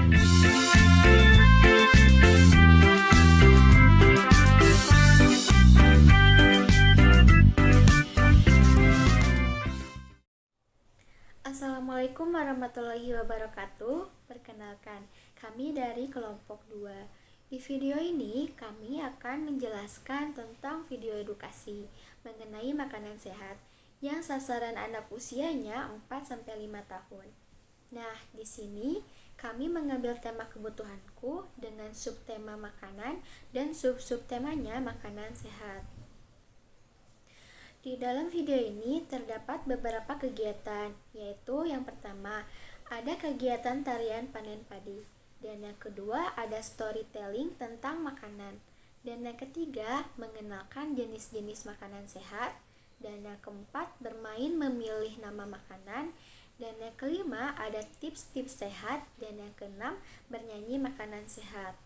Assalamualaikum warahmatullahi wabarakatuh. Perkenalkan, kami dari kelompok 2. Di video ini kami akan menjelaskan tentang video edukasi mengenai makanan sehat yang sasaran anak usianya 4-5 tahun. Nah, di sini kami mengambil tema kebutuhanku dengan subtema makanan dan sub-subtemanya makanan sehat. Di dalam video ini terdapat beberapa kegiatan, yaitu yang pertama, ada kegiatan tarian panen padi, dan yang kedua ada storytelling tentang makanan, dan yang ketiga mengenalkan jenis-jenis makanan sehat, dan yang keempat bermain memilih nama makanan, dan yang kelima ada tips-tips sehat, dan yang keenam bernyanyi makanan sehat.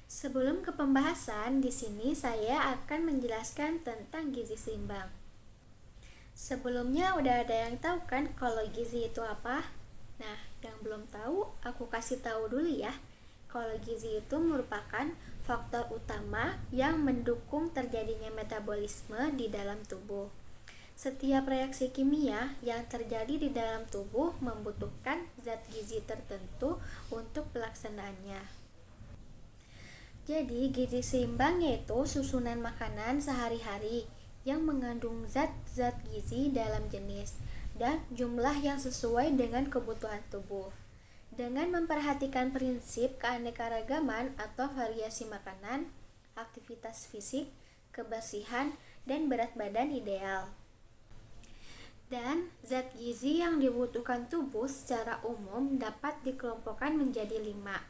Sebelum ke pembahasan, di sini saya akan menjelaskan tentang gizi seimbang. Sebelumnya udah ada yang tahu kan kalau gizi itu apa? Nah, yang belum tahu, aku kasih tahu dulu ya. Kalau gizi itu merupakan faktor utama yang mendukung terjadinya metabolisme di dalam tubuh. Setiap reaksi kimia yang terjadi di dalam tubuh membutuhkan zat gizi tertentu untuk pelaksanaannya. Jadi, gizi seimbang yaitu susunan makanan sehari-hari yang mengandung zat-zat gizi dalam jenis dan jumlah yang sesuai dengan kebutuhan tubuh. Dengan memperhatikan prinsip keanekaragaman atau variasi makanan, aktivitas fisik, kebersihan, dan berat badan ideal. Dan zat gizi yang dibutuhkan tubuh secara umum dapat dikelompokkan menjadi 5,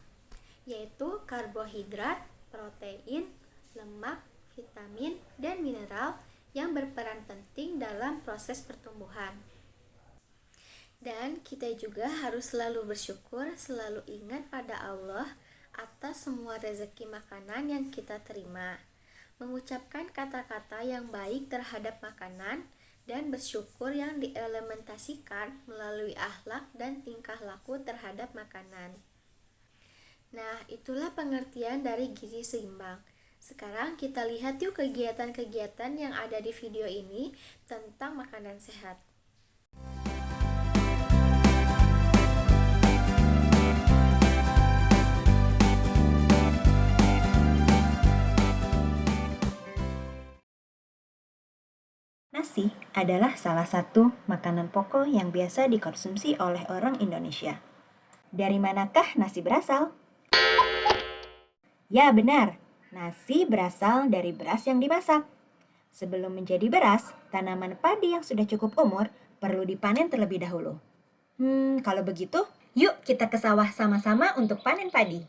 yaitu karbohidrat, protein, lemak, vitamin, dan mineral yang berperan penting dalam proses pertumbuhan. Dan kita juga harus selalu bersyukur, selalu ingat pada Allah atas semua rezeki makanan yang kita terima. Mengucapkan kata-kata yang baik terhadap makanan dan bersyukur yang diimplementasikan melalui akhlak dan tingkah laku terhadap makanan. Nah, itulah pengertian dari gizi seimbang. Sekarang kita lihat yuk kegiatan-kegiatan yang ada di video ini tentang makanan sehat. Nasi adalah salah satu makanan pokok yang biasa dikonsumsi oleh orang Indonesia. Dari manakah nasi berasal? Ya, benar. Nasi berasal dari beras yang dimasak. Sebelum menjadi beras, tanaman padi yang sudah cukup umur perlu dipanen terlebih dahulu. Kalau begitu, yuk kita ke sawah sama-sama untuk panen padi.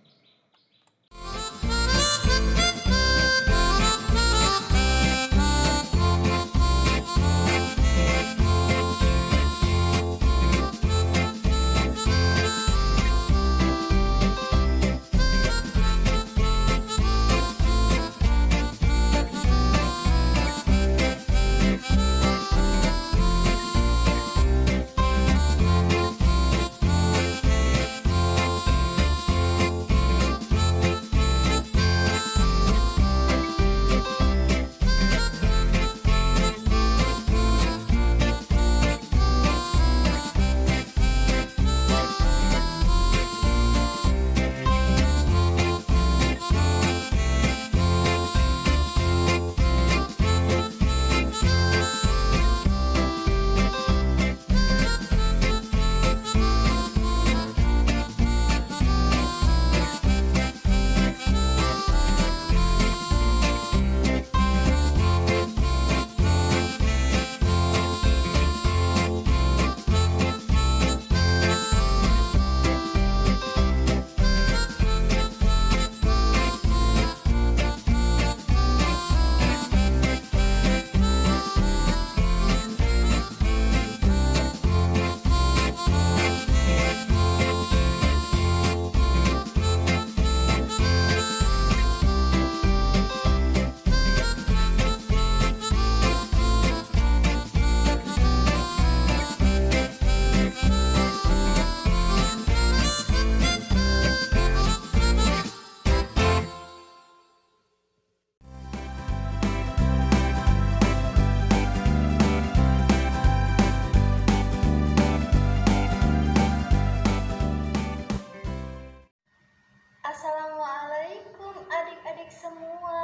Assalamualaikum adik-adik semua.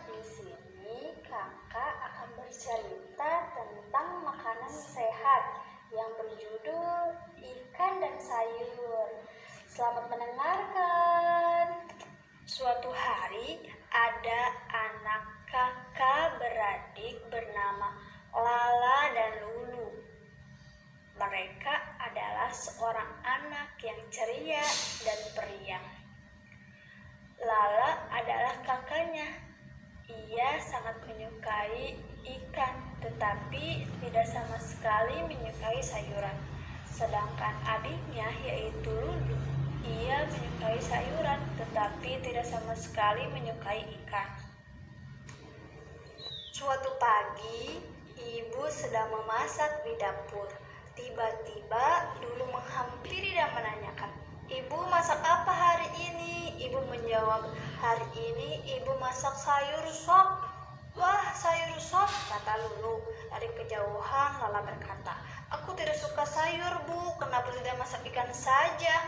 Di sini kakak akan bercerita tentang makanan sehat yang berjudul ikan dan sayur. Selamat mendengarkan. Suatu hari ada anak kakak beradik bernama Lala dan Lulu. Mereka adalah seorang anak yang ceria dan periang. Lala adalah kakaknya. Ia sangat menyukai ikan, tetapi tidak sama sekali menyukai sayuran. Sedangkan adiknya, yaitu Lulu, ia menyukai sayuran, tetapi tidak sama sekali menyukai ikan. Suatu pagi, ibu sedang memasak di dapur. Tiba-tiba Lulu menghampiri dan menanyakan, "Ibu masak apa hari ini?" Ibu menjawab, "Hari ini ibu masak sayur sop." "Wah, sayur sop," kata Lulu. Dari kejauhan Lala berkata, "Aku tidak suka sayur, Bu. Kenapa tidak masak ikan saja?"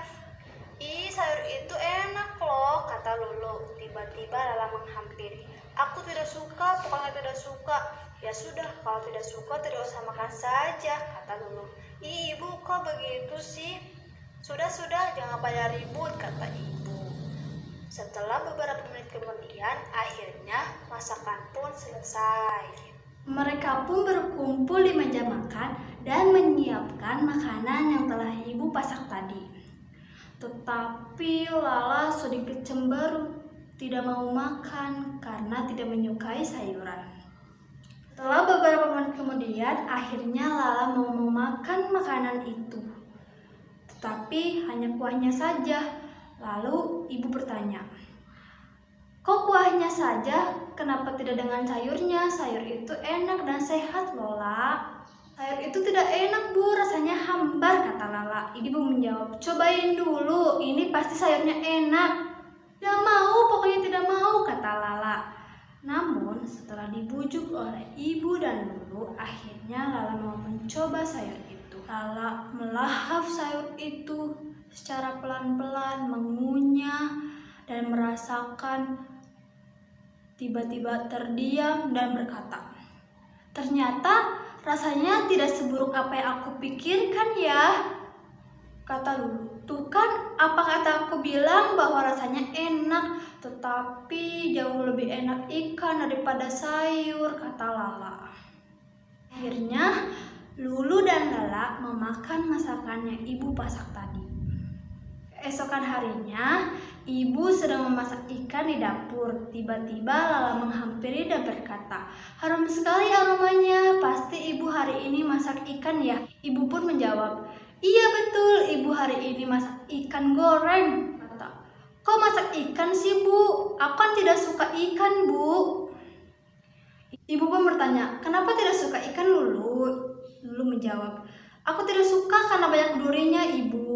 "Ih, sayur itu enak loh," kata Lulu. Tiba-tiba Lala menghampiri, "Aku tidak suka, pokoknya tidak suka." "Ya sudah, kalau tidak suka tidak usah makan saja," kata Lulu. "Ih, ibu kok begitu sih?" Sudah, jangan pada ribut," kata ibu. Setelah beberapa menit kemudian, akhirnya masakan pun selesai. Mereka pun berkumpul di meja makan dan menyiapkan makanan yang telah ibu pasak tadi. Tetapi Lala sedikit cemberut, tidak mau makan karena tidak menyukai sayuran. Setelah beberapa menit kemudian, akhirnya Lala mau memakan makanan itu. Tetapi hanya kuahnya saja. Lalu ibu bertanya, "Kok kuahnya saja? Kenapa tidak dengan sayurnya? Sayur itu enak dan sehat, Lola." "Sayur itu tidak enak, Bu. Rasanya hambar," kata Lala. Ibu menjawab, "Cobain dulu. Ini pasti sayurnya enak." "Tidak mau, pokoknya tidak mau," kata Lala. Namun setelah dibujuk oleh ibu dan Lulu, akhirnya Lala mau mencoba sayur itu. Lala melahap sayur itu secara pelan-pelan, mengunyah dan merasakan. Tiba-tiba terdiam dan berkata, "Ternyata rasanya tidak seburuk apa yang aku pikirkan ya," kata Lulu. "Tuh kan, apa kata aku bilang bahwa rasanya enak, tetapi jauh lebih enak ikan daripada sayur," kata Lala. Akhirnya Lulu dan Lala memakan masakan yang ibu pasak tadi. Keesokan harinya, ibu sedang memasak ikan di dapur. Tiba-tiba Lala menghampiri dan berkata, "Harum sekali aromanya, pasti ibu hari ini masak ikan ya?" Ibu pun menjawab, "Iya betul, ibu hari ini masak ikan goreng," kata. "Kok masak ikan sih, Bu? Aku kan tidak suka ikan, Bu." Ibu pun bertanya, "Kenapa tidak suka ikan, Lulu?" Lulu menjawab, "Aku tidak suka karena banyak durinya, Ibu."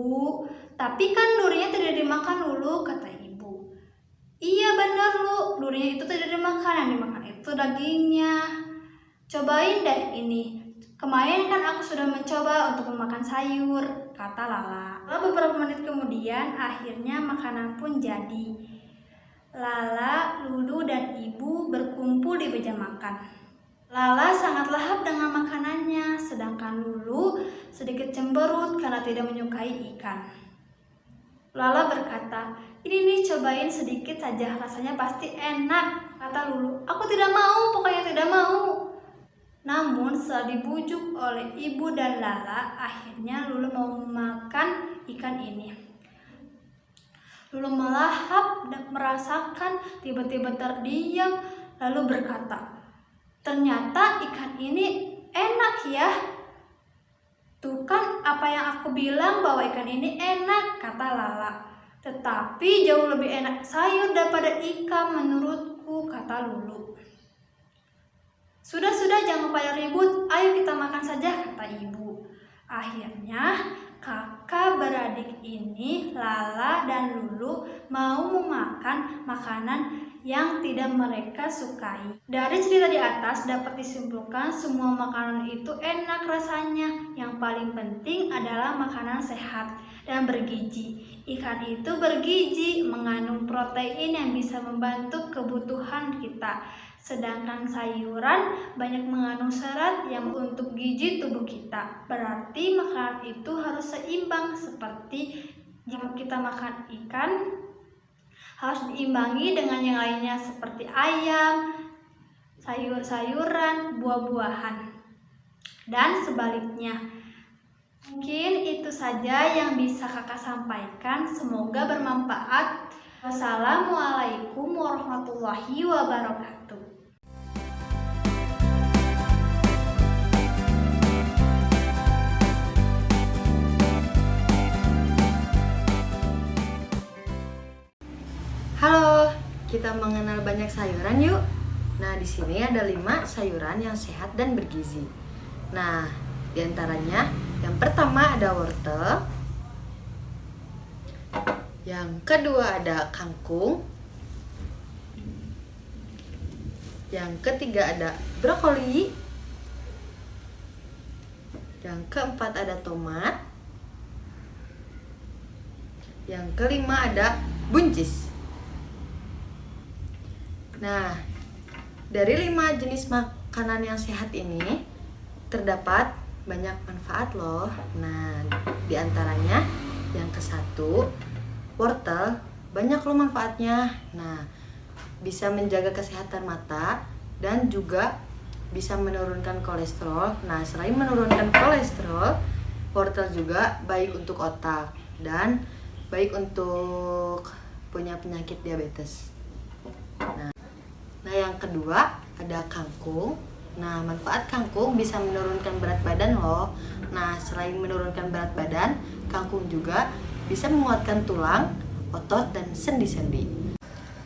"Tapi kan durinya tidak dimakan, Lulu," kata ibu. "Iya benar, Lu, durinya itu tidak dimakan, yang dimakan itu dagingnya. Cobain deh ini. Kemarin kan aku sudah mencoba untuk memakan sayur," kata Lala. Lalu beberapa menit kemudian, akhirnya makanan pun jadi. Lala, Lulu, dan ibu berkumpul di meja makan. Lala sangat lahap dengan makanannya, sedangkan Lulu sedikit cemberut karena tidak menyukai ikan. Lala berkata, "Ini nih, cobain sedikit saja, rasanya pasti enak," kata Lulu. "Aku tidak mau, pokoknya tidak mau." Namun setelah dibujuk oleh ibu dan Lala, akhirnya Lulu mau makan ikan ini. Lulu melahap dan merasakan, tiba-tiba terdiam, lalu berkata, "Ternyata ikan ini enak ya. Tuh kan apa yang aku bilang bahwa ikan ini enak," kata Lala. "Tetapi jauh lebih enak sayur daripada ikan menurutku," kata Lulu. Sudah, jangan pada ribut, ayo kita makan saja," kata ibu. Akhirnya kakak beradik ini, Lala dan Lulu, mau memakan makanan yang tidak mereka sukai. Dari cerita di atas dapat disimpulkan semua makanan itu enak rasanya. Yang paling penting adalah makanan sehat dan bergizi. Ikan itu bergizi, mengandung protein yang bisa membantu kebutuhan kita. Sedangkan sayuran banyak mengandung serat yang untuk gizi tubuh kita. Berarti makanan itu harus seimbang, seperti jika kita makan ikan, harus diimbangi dengan yang lainnya seperti ayam, sayur-sayuran, buah-buahan, dan sebaliknya. Mungkin itu saja yang bisa kakak sampaikan. Semoga bermanfaat. Wassalamualaikum warahmatullahi wabarakatuh. Halo, kita mengenal banyak sayuran yuk. Nah, di sini ada 5 sayuran yang sehat dan bergizi. Nah, di antaranya yang pertama ada wortel, yang kedua ada kangkung, yang ketiga ada brokoli, yang keempat ada tomat, yang kelima ada buncis. Nah, dari 5 jenis makanan yang sehat ini terdapat banyak manfaat loh. Nah, di antaranya yang ke-1, wortel banyak loh manfaatnya. Nah, bisa menjaga kesehatan mata dan juga bisa menurunkan kolesterol. Nah, selain menurunkan kolesterol, wortel juga baik untuk otak dan baik untuk punya penyakit diabetes. Nah, yang kedua ada kangkung. Nah, manfaat kangkung bisa menurunkan berat badan loh. Nah, selain menurunkan berat badan, kangkung juga bisa menguatkan tulang, otot, dan sendi-sendi.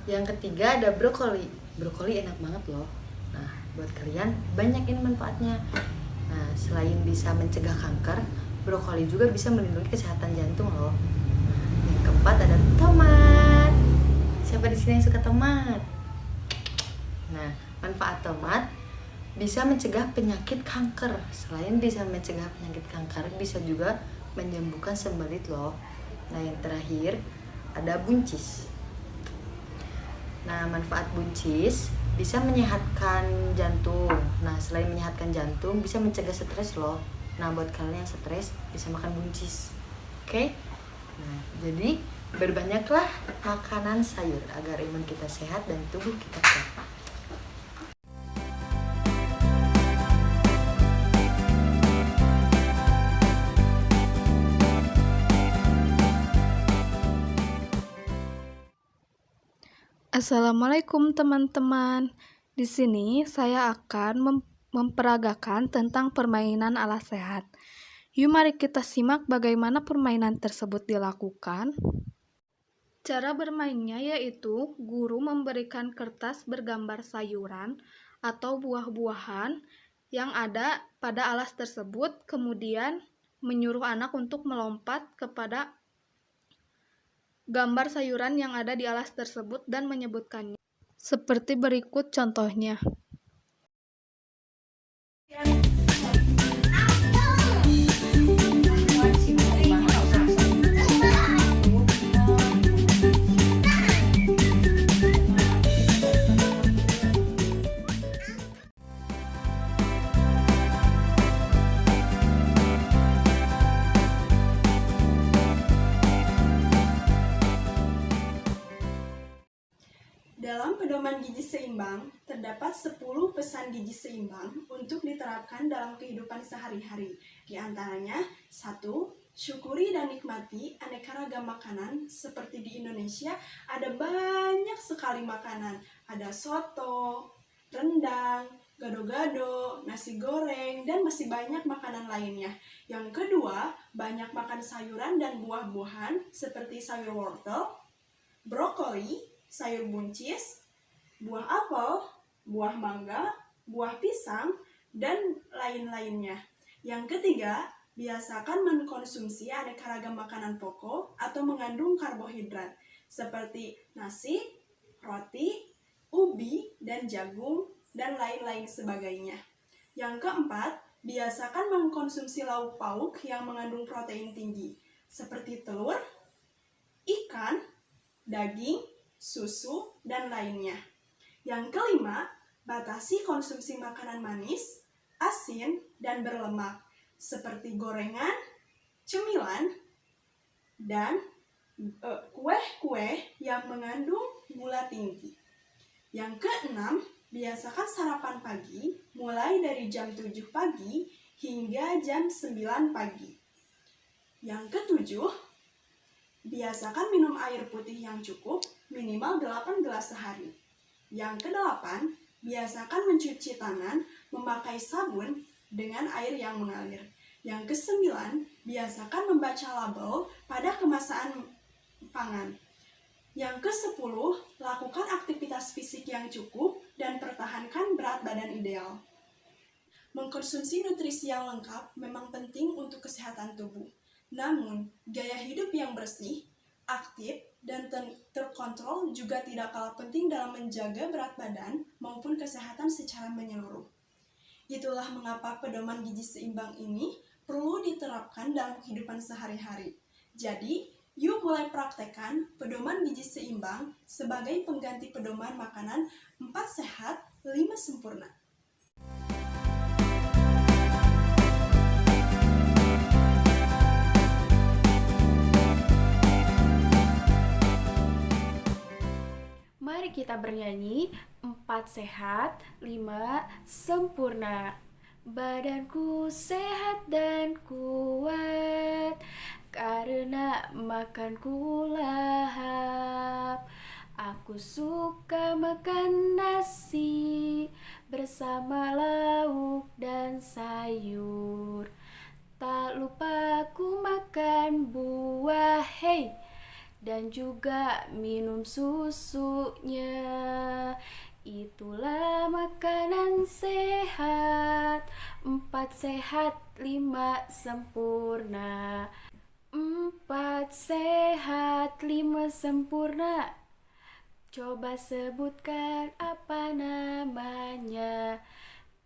Yang ketiga ada brokoli. Brokoli enak banget loh. Nah, buat kalian banyakin manfaatnya. Nah, selain bisa mencegah kanker, brokoli juga bisa melindungi kesehatan jantung loh. Yang keempat ada tomat. Siapa di sini yang suka tomat? Nah, manfaat tomat bisa mencegah penyakit kanker. Selain bisa mencegah penyakit kanker, bisa juga menyembuhkan sembelit loh. Nah, yang terakhir ada buncis. Nah, manfaat buncis bisa menyehatkan jantung. Nah, selain menyehatkan jantung, bisa mencegah stres loh. Nah, buat kalian yang stres, bisa makan buncis. Oke? Nah, jadi berbanyaklah makanan sayur agar imun kita sehat dan tubuh kita kuat. Assalamualaikum teman-teman. Di sini saya akan memperagakan tentang permainan ala sehat. Yuk mari kita simak bagaimana permainan tersebut dilakukan. Cara bermainnya yaitu guru memberikan kertas bergambar sayuran atau buah-buahan yang ada pada alas tersebut, kemudian menyuruh anak untuk melompat kepada gambar sayuran yang ada di alas tersebut dan menyebutkannya. Seperti berikut contohnya. Dalam pedoman gizi seimbang, terdapat 10 pesan gizi seimbang untuk diterapkan dalam kehidupan sehari-hari. Di antaranya, 1. Syukuri dan nikmati aneka ragam makanan. Seperti di Indonesia, ada banyak sekali makanan. Ada soto, rendang, gado-gado, nasi goreng, dan masih banyak makanan lainnya. Yang kedua, banyak makan sayuran dan buah-buahan seperti sayur wortel, brokoli, sayur buncis, buah apel, buah mangga, buah pisang, dan lain-lainnya. Yang ketiga, biasakan mengkonsumsi aneka ragam makanan pokok atau mengandung karbohidrat seperti nasi, roti, ubi, dan jagung, dan lain-lain sebagainya. Yang keempat, biasakan mengkonsumsi lauk pauk yang mengandung protein tinggi seperti telur, ikan, daging, susu, dan lainnya. Yang kelima, batasi konsumsi makanan manis, asin, dan berlemak, seperti gorengan, cemilan, dan kue-kue yang mengandung gula tinggi. Yang keenam, biasakan sarapan pagi mulai dari jam 7 pagi hingga jam 9 pagi. Yang ketujuh, biasakan minum air putih yang cukup, minimal 8 gelas sehari. Yang kedelapan, biasakan mencuci tangan memakai sabun dengan air yang mengalir. Yang kesembilan, biasakan membaca label pada kemasan pangan. Yang kesepuluh, lakukan aktivitas fisik yang cukup dan pertahankan berat badan ideal. Mengkonsumsi nutrisi yang lengkap memang penting untuk kesehatan tubuh. Namun, gaya hidup yang bersih, aktif, dan terkontrol juga tidak kalah penting dalam menjaga berat badan maupun kesehatan secara menyeluruh. Itulah mengapa pedoman gizi seimbang ini perlu diterapkan dalam kehidupan sehari-hari. Jadi, yuk mulai praktekkan pedoman gizi seimbang sebagai pengganti pedoman makanan 4 sehat, 5 sempurna. Mari kita bernyanyi 4 sehat, 5 sempurna. Badanku sehat dan kuat karena makanku lahap. Aku suka makan nasi bersama lauk dan sayur. Tak lupa ku makan buah, hey, dan juga minum susunya. Itulah makanan sehat, 4 sehat, 5 sempurna. 4 sehat, 5 sempurna. Coba sebutkan apa namanya.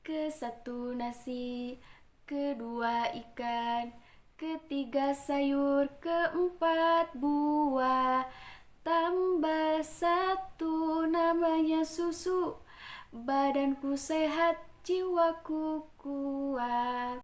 Ke-1 nasi, kedua ikan, ketiga sayur, keempat buah, tambah 1 namanya susu. Badanku sehat, jiwaku kuat.